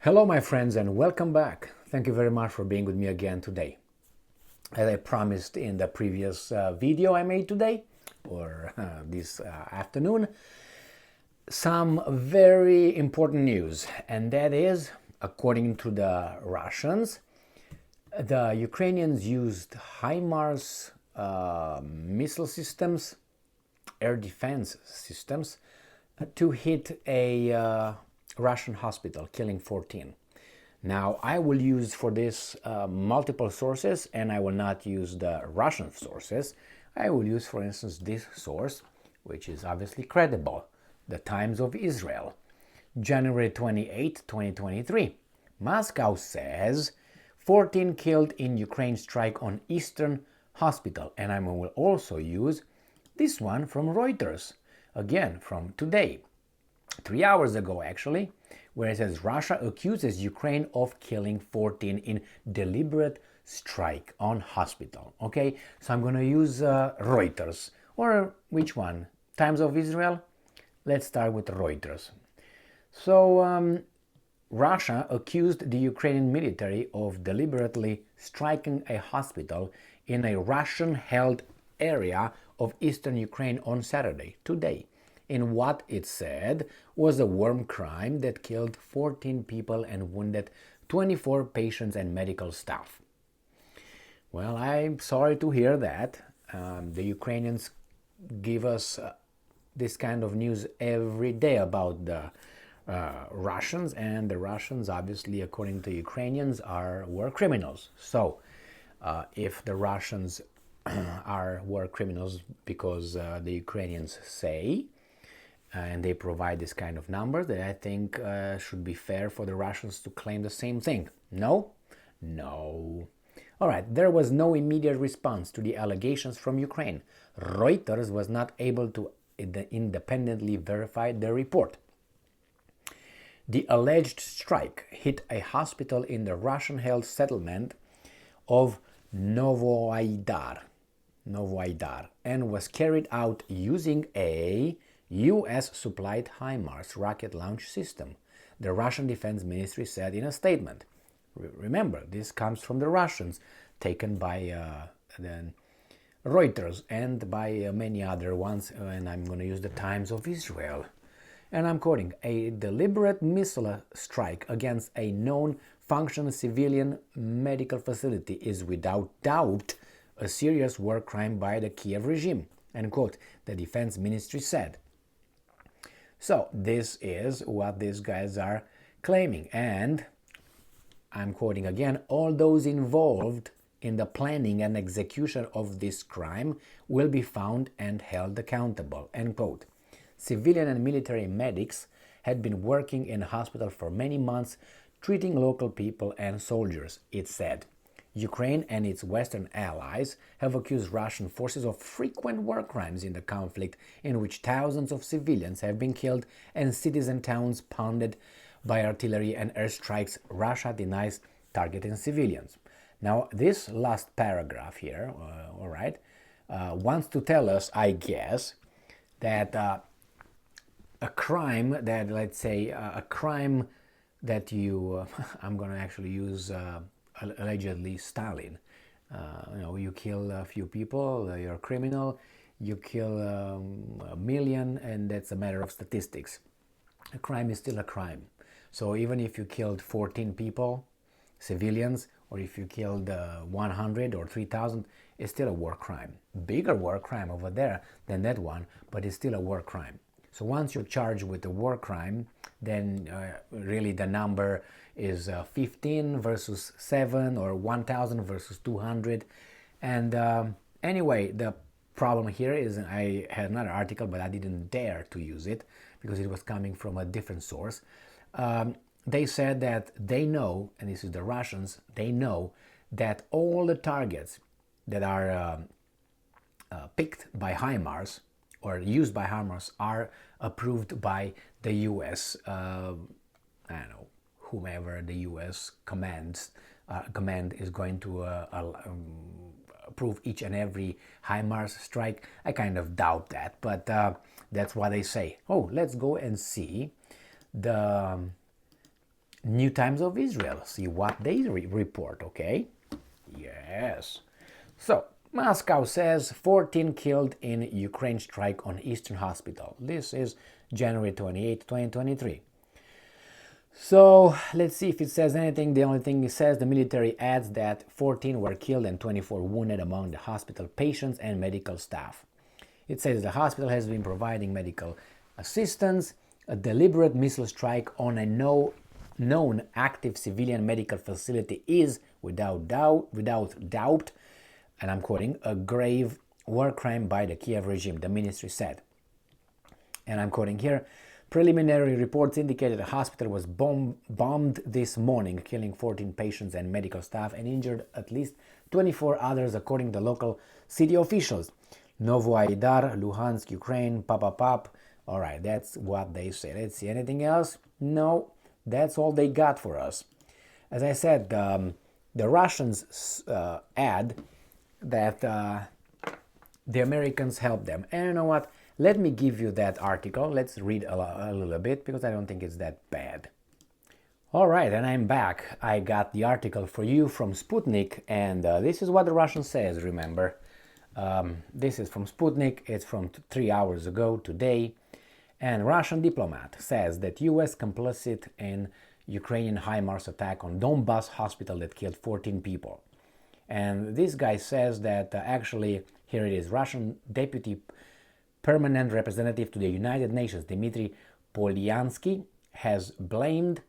Hello my friends and welcome back. Thank you very much for being with me again today. As I promised in the previous video I made today, or this afternoon, some very important news, and that is, according to the Russians, the Ukrainians used HIMARS missile systems, air defense systems, to hit a Russian hospital, killing 14. Now, I will use for this multiple sources, and I will not use the Russian sources. I will use, for instance, this source, which is obviously credible, the Times of Israel, January 28, 2023. Moscow says 14 killed in Ukraine strike on Eastern hospital. And I will also use this one from Reuters, again from today, 3 hours ago actually, where it says Russia accuses Ukraine of killing 14 in deliberate strike on hospital. Okay, so I'm going to use Reuters, or which one? Times of Israel? Let's start with Reuters. So Russia accused the Ukrainian military of deliberately striking a hospital in a Russian-held area of eastern Ukraine on Saturday, today, in what it said was a war crime that killed 14 people and wounded 24 patients and medical staff. Well, I'm sorry to hear that. The Ukrainians give us this kind of news every day about the Russians, and the Russians, obviously, according to Ukrainians, are war criminals. So, if the Russians are war criminals because the Ukrainians say, and they provide this kind of numbers, that I think should be fair for the Russians to claim the same thing. No? No. All right, there was no immediate response to the allegations from Ukraine. Reuters was not able to independently verify the report. The alleged strike hit a hospital in the Russian-held settlement of Novoaidar, and was carried out using a US-supplied HIMARS rocket launch system, the Russian Defense Ministry said in a statement. Remember, this comes from the Russians, taken by the Reuters and by many other ones, and I'm going to use the Times of Israel. And I'm quoting, a deliberate missile strike against a known functional civilian medical facility is without doubt a serious war crime by the Kiev regime, end quote, the Defense Ministry said. So this is what these guys are claiming, and I'm quoting again, all those involved in the planning and execution of this crime will be found and held accountable, end quote. Civilian and military medics had been working in a hospital for many months, treating local people and soldiers, it said. Ukraine and its Western allies have accused Russian forces of frequent war crimes in the conflict, in which thousands of civilians have been killed and cities and towns pounded by artillery and airstrikes. Russia denies targeting civilians. Now, this last paragraph here, all right, wants to tell us, I guess, that a crime that, let's say, a crime that you, I'm going to actually use allegedly Stalin. You kill a few people, you're a criminal, you kill a million, and that's a matter of statistics. A crime is still a crime. So even if you killed 14 people, civilians, or if you killed 100 or 3,000, it's still a war crime. Bigger war crime over there than that one, but it's still a war crime. So once you're charged with a war crime, then really the number is 15 versus 7 or 1,000 versus 200. And anyway, the problem here is I had another article, but I didn't dare to use it because it was coming from a different source. They said that they know, and this is the Russians, they know that all the targets that are picked by HIMARS or used by HIMARS are approved by the US, I don't know, whomever the US command is going to approve each and every HIMARS strike. I kind of doubt that, but that's what they say. Oh, let's go and see the New Times of Israel. See what they report, okay? Yes. So, Moscow says 14 killed in Ukraine strike on Eastern Hospital. This is January 28, 2023. So, let's see if it says anything. The only thing it says, the military adds that 14 were killed and 24 wounded among the hospital patients and medical staff. It says the hospital has been providing medical assistance. A deliberate missile strike on a known active civilian medical facility is, without doubt, and I'm quoting, a grave war crime by the Kiev regime, the ministry said. And I'm quoting here, preliminary reports indicated the hospital was bombed this morning, killing 14 patients and medical staff and injured at least 24 others, according to local city officials. Novoaidar, Luhansk, Ukraine, Papapap. All right, that's what they say. Let's see, anything else? No, that's all they got for us. As I said, the Russians add that the Americans helped them. And you know what? Let me give you that article. Let's read a little bit because I don't think it's that bad. All right, and I'm back. I got the article for you from Sputnik, and this is what the Russian says, remember. This is from Sputnik. It's from 3 hours ago today. And Russian diplomat says that U.S. complicit in Ukrainian HIMARS attack on Donbas hospital that killed 14 people. And this guy says that actually, here it is, Russian Deputy Permanent Representative to the United Nations, Dmitry Polyansky, has blamed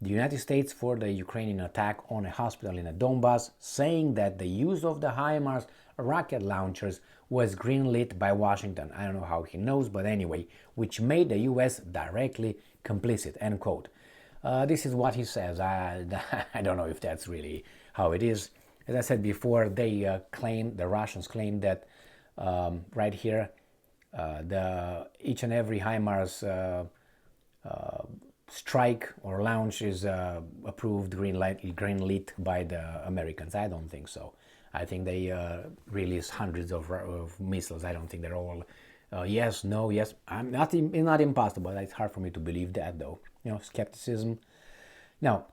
the United States for the Ukrainian attack on a hospital in Donbas, saying that the use of the HIMARS rocket launchers was greenlit by Washington. I don't know how he knows, but anyway, which made the US directly complicit, end quote. This is what he says. I don't know if that's really how it is. As I said before, they the Russians claim that right here, each and every HIMARS strike or launch is approved, green lit by the Americans. I don't think so. I think they release hundreds of missiles. I don't think they're all yes, no, yes. It's not impossible. It's hard for me to believe that, though. Skepticism. Now,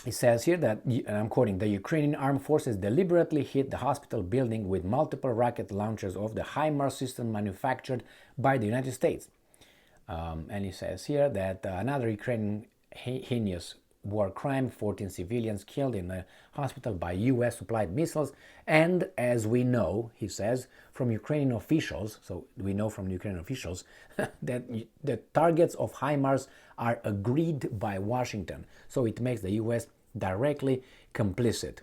it says here that, and I'm quoting, the Ukrainian armed forces deliberately hit the hospital building with multiple rocket launchers of the HIMARS system manufactured by the United States. And it says here that another Ukrainian heinous war crime, 14 civilians killed in a hospital by U.S. supplied missiles. And as we know, he says, from Ukrainian officials, so we know from Ukrainian officials, that the targets of HIMARS are agreed by Washington. So it makes the U.S. directly complicit.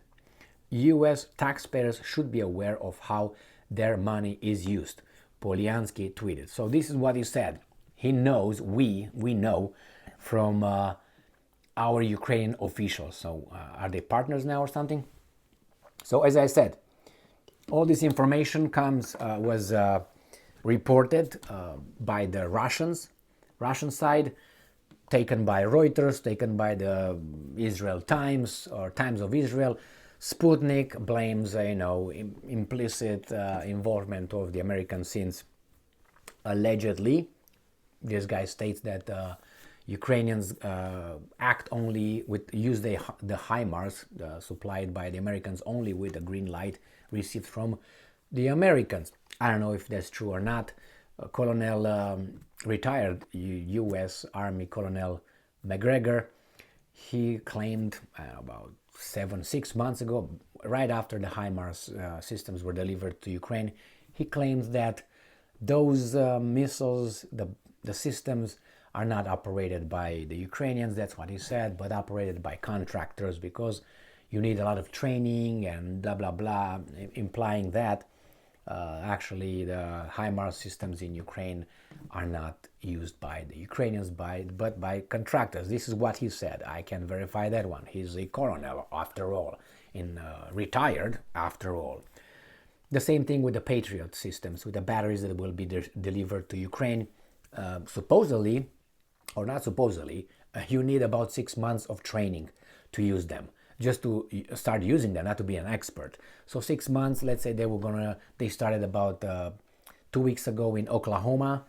U.S. taxpayers should be aware of how their money is used, Polyansky tweeted. So this is what he said. He knows, we know from our Ukrainian officials. So are they partners now or something? So as I said, all this information was reported by the Russian side, taken by Reuters, taken by the Israel Times or Times of Israel. Sputnik blames, implicit involvement of the Americans since allegedly, this guy states that Ukrainians use the HIMARS supplied by the Americans only with the green light received from the Americans. I don't know if that's true or not. Retired U.S. Army Colonel McGregor, he claimed about 6 months ago, right after the HIMARS systems were delivered to Ukraine, he claims that those missiles, the systems, are not operated by the Ukrainians, that's what he said, but operated by contractors because you need a lot of training and blah, blah, blah, implying that actually the HIMARS systems in Ukraine are not used by the Ukrainians, but by contractors. This is what he said. I can verify that one. He's a colonel, after all, retired, after all. The same thing with the Patriot systems, with the batteries that will be delivered to Ukraine. Supposedly, or not supposedly, you need about 6 months of training to use them, just to start using them, not to be an expert. So 6 months, let's say they started about 2 weeks ago in Oklahoma,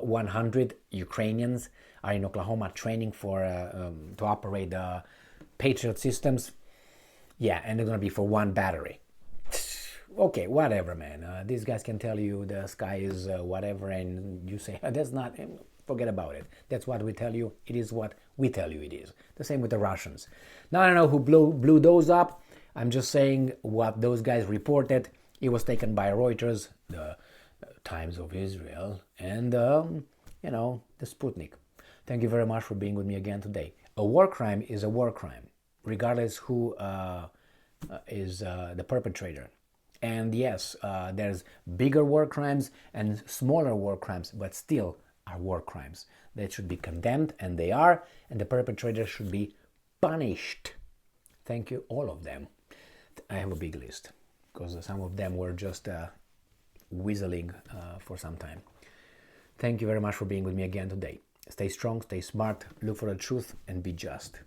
100 Ukrainians are in Oklahoma training for to operate the Patriot systems. Yeah, and they're gonna be for one battery. Okay, whatever, man. These guys can tell you the sky is whatever, and you say that's not. Forget about it. That's what we tell you. It is what we tell you it is. The same with the Russians. Now I don't know who blew those up. I'm just saying what those guys reported. It was taken by Reuters, the Times of Israel, and the Sputnik. Thank you very much for being with me again today. A war crime is a war crime, regardless who is the perpetrator. And yes, there's bigger war crimes and smaller war crimes, but still are war crimes. They should be condemned, and they are, and the perpetrators should be punished. Thank you, all of them. I have a big list, because some of them were just whistling for some time. Thank you very much for being with me again today. Stay strong, stay smart, look for the truth, and be just.